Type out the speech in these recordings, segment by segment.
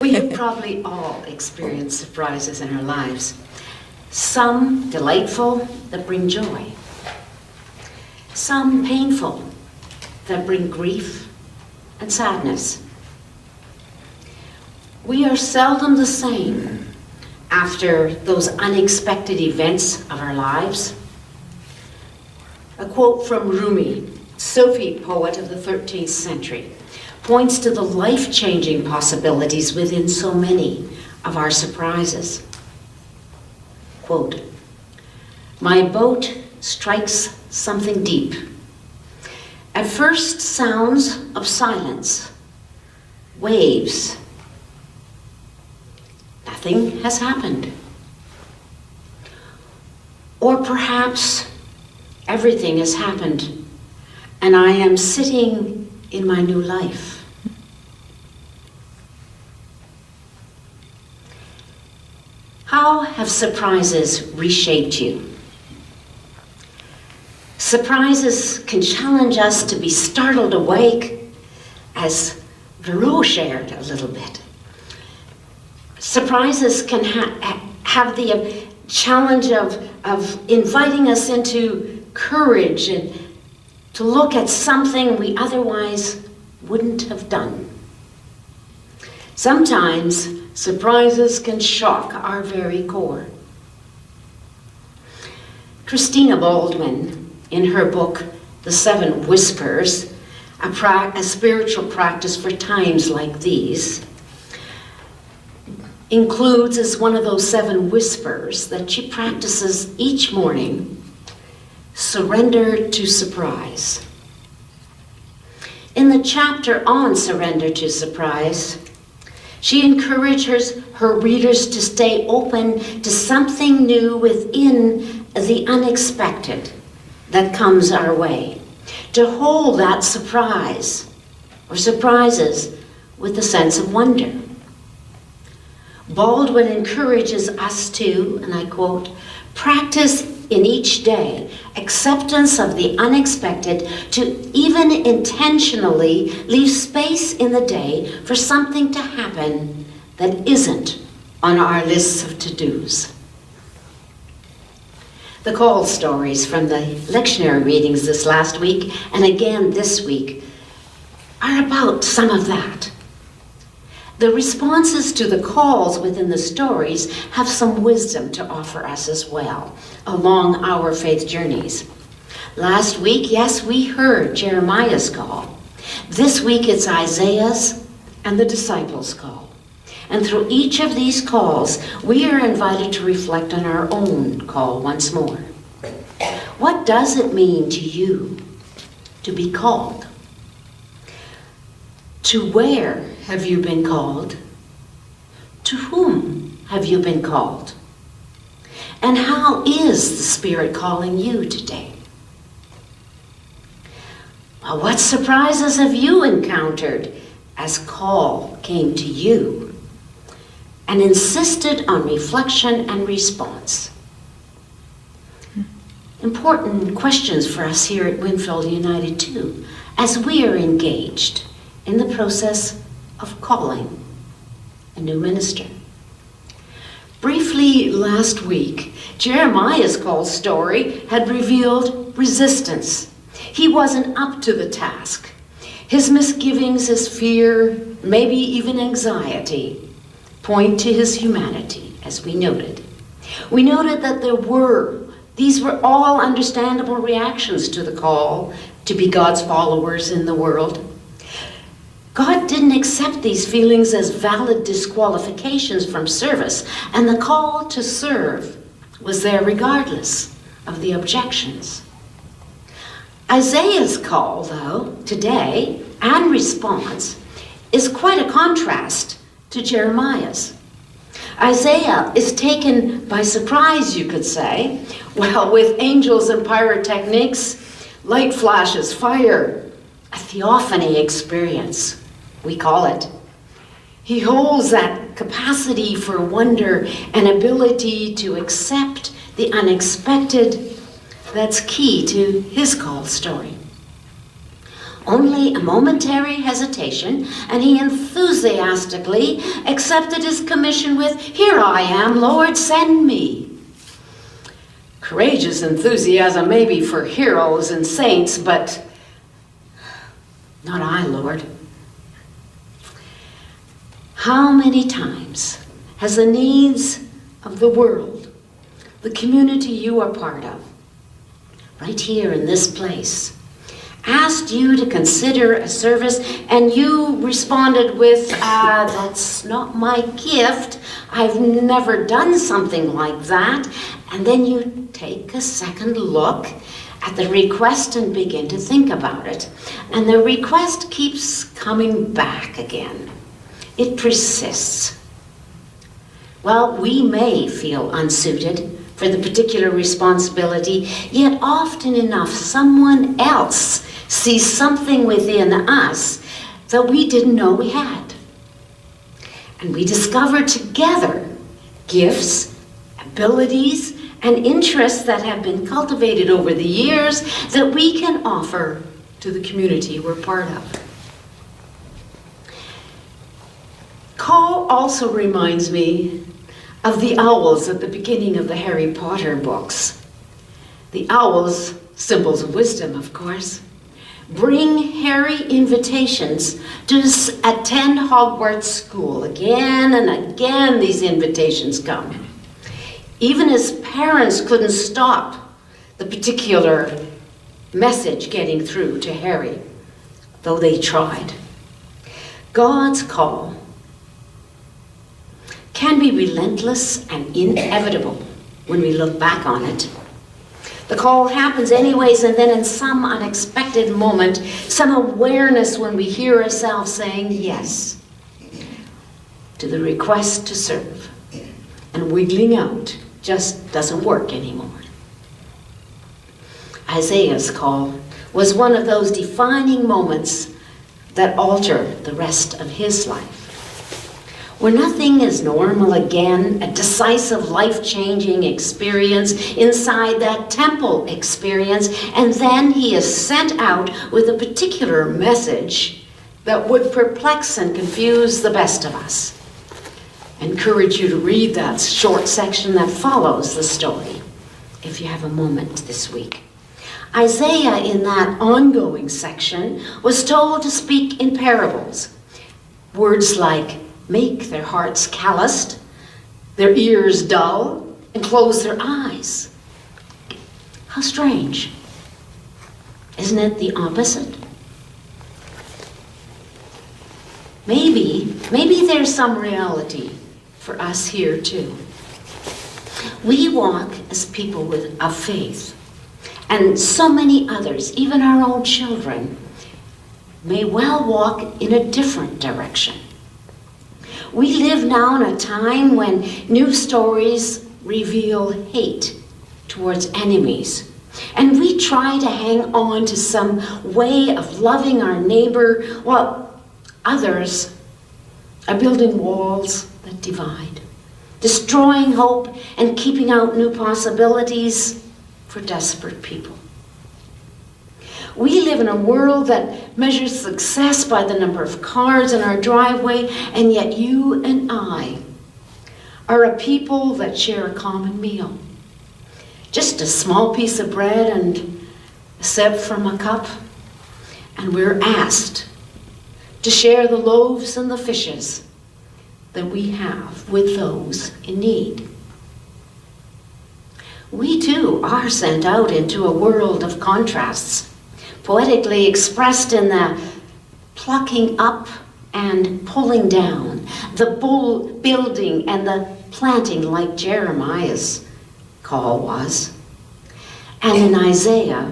We have probably all experienced surprises in our lives. Some delightful that bring joy. Some painful that bring grief and sadness. We are seldom the same after those unexpected events of our lives. A quote from Rumi, Sufi poet of the 13th century, points to the life-changing possibilities within so many of our surprises. Quote, "My boat strikes something deep. At first sounds of silence, waves. Nothing has happened. Or perhaps everything has happened and I am sitting in my new life." How have surprises reshaped you? Surprises can challenge us to be startled awake, as Vero shared a little bit. Surprises can have the challenge of inviting us into courage and to look at something we otherwise wouldn't have done. Sometimes surprises can shock our very core. Christina Baldwin, in her book, The Seven Whispers, a spiritual practice for times like these, includes as one of those 7 whispers that she practices each morning, surrender to surprise. In the chapter on surrender to surprise, she encourages her readers to stay open to something new within the unexpected that comes our way, to hold that surprise or surprises with a sense of wonder. Baldwin encourages us to, and I quote, "practice in each day acceptance of the unexpected, to even intentionally leave space in the day for something to happen that isn't on our lists of to-dos." The call stories from the lectionary readings this last week and again this week are about some of that. The responses to the calls within the stories have some wisdom to offer us as well along our faith journeys. Last week, yes, we heard Jeremiah's call. This week it's Isaiah's and the disciples' call. And through each of these calls, we are invited to reflect on our own call once more. What does it mean to you to be called? To where have you been called? To whom have you been called? And how is the Spirit calling you today? Well, what surprises have you encountered as call came to you and insisted on reflection and response? Important questions for us here at Winfield United too, as we are engaged in the process of calling a new minister. Briefly last week, Jeremiah's call story had revealed resistance. He wasn't up to the task. His misgivings, his fear, maybe even anxiety, point to his humanity, as we noted. We noted that these were all understandable reactions to the call to be God's followers in the world. God didn't accept these feelings as valid disqualifications from service, and the call to serve was there regardless of the objections. Isaiah's call, though, today, and response, is quite a contrast to Jeremiah's. Isaiah is taken by surprise, you could say, well, with angels and pyrotechnics, light flashes, fire, a theophany experience, we call it. He holds that capacity for wonder and ability to accept the unexpected that's key to his call story. Only a momentary hesitation, and he enthusiastically accepted his commission with, "Here I am, Lord, send me." Courageous enthusiasm maybe for heroes and saints, but not I, Lord. How many times has the needs of the world, the community you are part of, right here in this place, asked you to consider a service, and you responded with, "That's not my gift. I've never done something like that." And then you take a second look at the request and begin to think about it. And the request keeps coming back again. It persists. Well, we may feel unsuited for the particular responsibility, yet often enough someone else sees something within us that we didn't know we had. And we discover together gifts, abilities, and interests that have been cultivated over the years that we can offer to the community we're part of. Call also reminds me of the owls at the beginning of the Harry Potter books. The owls, symbols of wisdom, of course, bring Harry invitations to attend Hogwarts School. Again and again these invitations come. Even his parents couldn't stop the particular message getting through to Harry, though they tried. God's call can be relentless and inevitable when we look back on it. The call happens anyways, and then in some unexpected moment, some awareness when we hear ourselves saying yes to the request to serve, and wiggling out just doesn't work anymore. Isaiah's call was one of those defining moments that alter the rest of his life. Where nothing is normal again, a decisive life-changing experience inside that temple experience, and then he is sent out with a particular message that would perplex and confuse the best of us. I encourage you to read that short section that follows the story, if you have a moment this week. Isaiah, in that ongoing section, was told to speak in parables. Words like make their hearts calloused, their ears dull, and close their eyes. How strange. Isn't it the opposite? Maybe there's some reality for us here too. We walk as people of faith, and so many others, even our own children, may well walk in a different direction. We live now in a time when news stories reveal hate towards enemies, and we try to hang on to some way of loving our neighbor while others are building walls that divide, destroying hope and keeping out new possibilities for desperate people. We live in a world that measures success by the number of cars in our driveway, and yet you and I are a people that share a common meal. Just a small piece of bread and a sip from a cup, and we're asked to share the loaves and the fishes that we have with those in need. We too are sent out into a world of contrasts, poetically expressed in the plucking up and pulling down, the building and the planting, like Jeremiah's call was. And in Isaiah,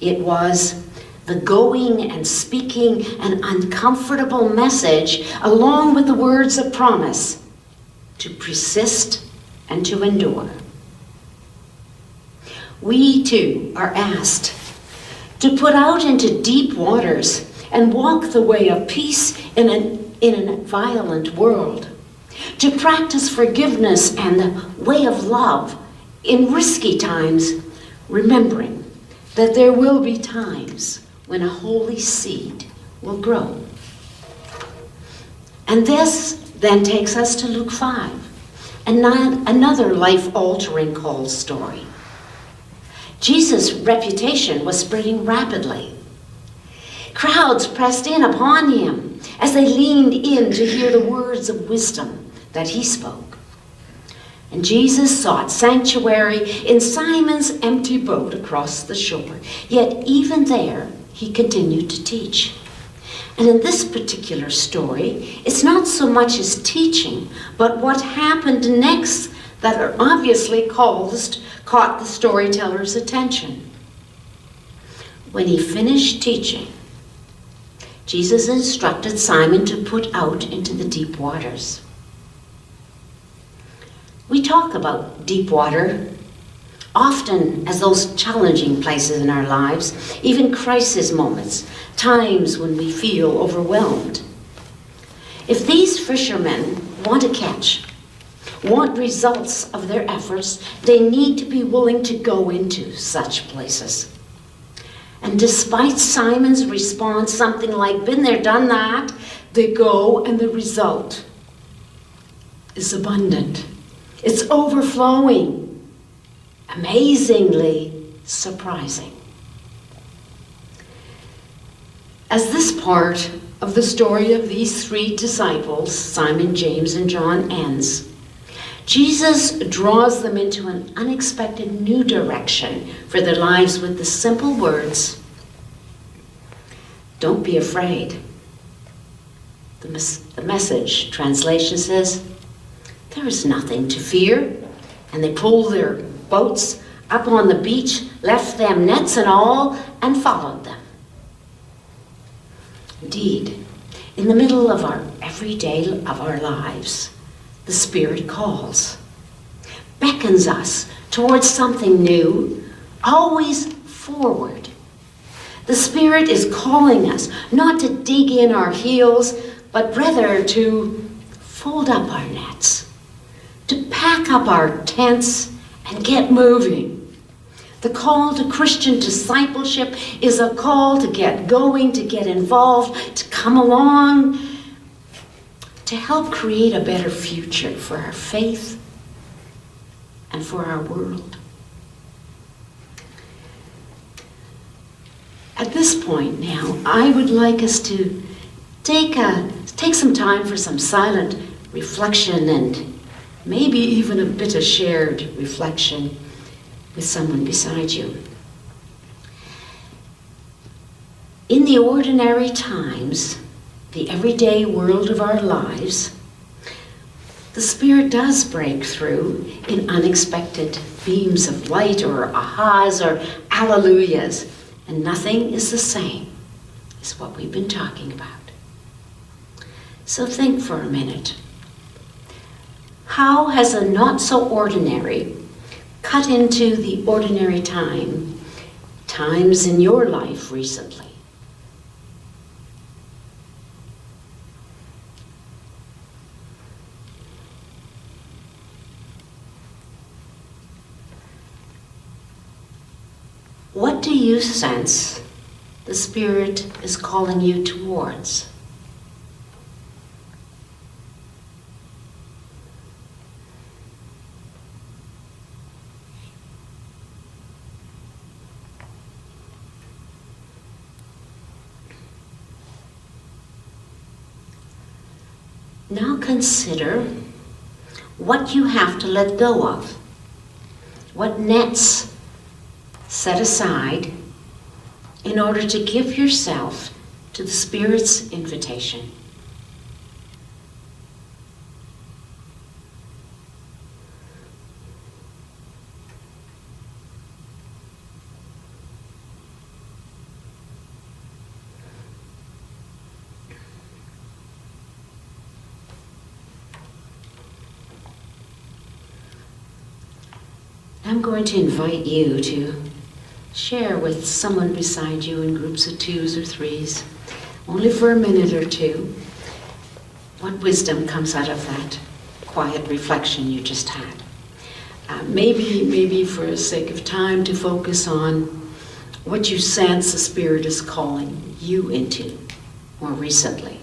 it was the going and speaking an uncomfortable message along with the words of promise to persist and to endure. We too are asked to put out into deep waters and walk the way of peace in a violent world, to practice forgiveness and the way of love in risky times, remembering that there will be times when a holy seed will grow. And this then takes us to Luke 5, and another life-altering call story. Jesus' reputation was spreading rapidly. Crowds pressed in upon him as they leaned in to hear the words of wisdom that he spoke. And Jesus sought sanctuary in Simon's empty boat across the shore. Yet even there, he continued to teach. And in this particular story, it's not so much his teaching, but what happened next that obviously caught the storyteller's attention. When he finished teaching, Jesus instructed Simon to put out into the deep waters. We talk about deep water often as those challenging places in our lives, even crisis moments, times when we feel overwhelmed. If these fishermen want a catch, want results of their efforts, they need to be willing to go into such places. And despite Simon's response, something like, been there, done that, they go and the result is abundant. It's overflowing, amazingly surprising. As this part of the story of these three disciples, Simon, James, and John, ends, Jesus draws them into an unexpected new direction for their lives with the simple words, "Don't be afraid." The Message translation says, "There is nothing to fear." And they pulled their boats up on the beach, left them nets and all, and followed them. Indeed, in the middle of our everyday of our lives, the Spirit calls, beckons us towards something new, always forward. The Spirit is calling us not to dig in our heels, but rather to fold up our nets, to pack up our tents and get moving. The call to Christian discipleship is a call to get going, to get involved, to come along, to help create a better future for our faith and for our world. At this point now, I would like us to take some time for some silent reflection and maybe even a bit of shared reflection with someone beside you. In the ordinary times, the everyday world of our lives, the Spirit does break through in unexpected beams of light or ahas or alleluias, and nothing is the same as what we've been talking about. So think for a minute. How has a not so ordinary cut into the ordinary times in your life recently? What do you sense the Spirit is calling you towards? Now consider what you have to let go of, what nets set aside in order to give yourself to the Spirit's invitation. I'm going to invite you to share with someone beside you in groups of twos or threes, only for a minute or two, what wisdom comes out of that quiet reflection you just had. Maybe for the sake of time, to focus on what you sense the Spirit is calling you into more recently.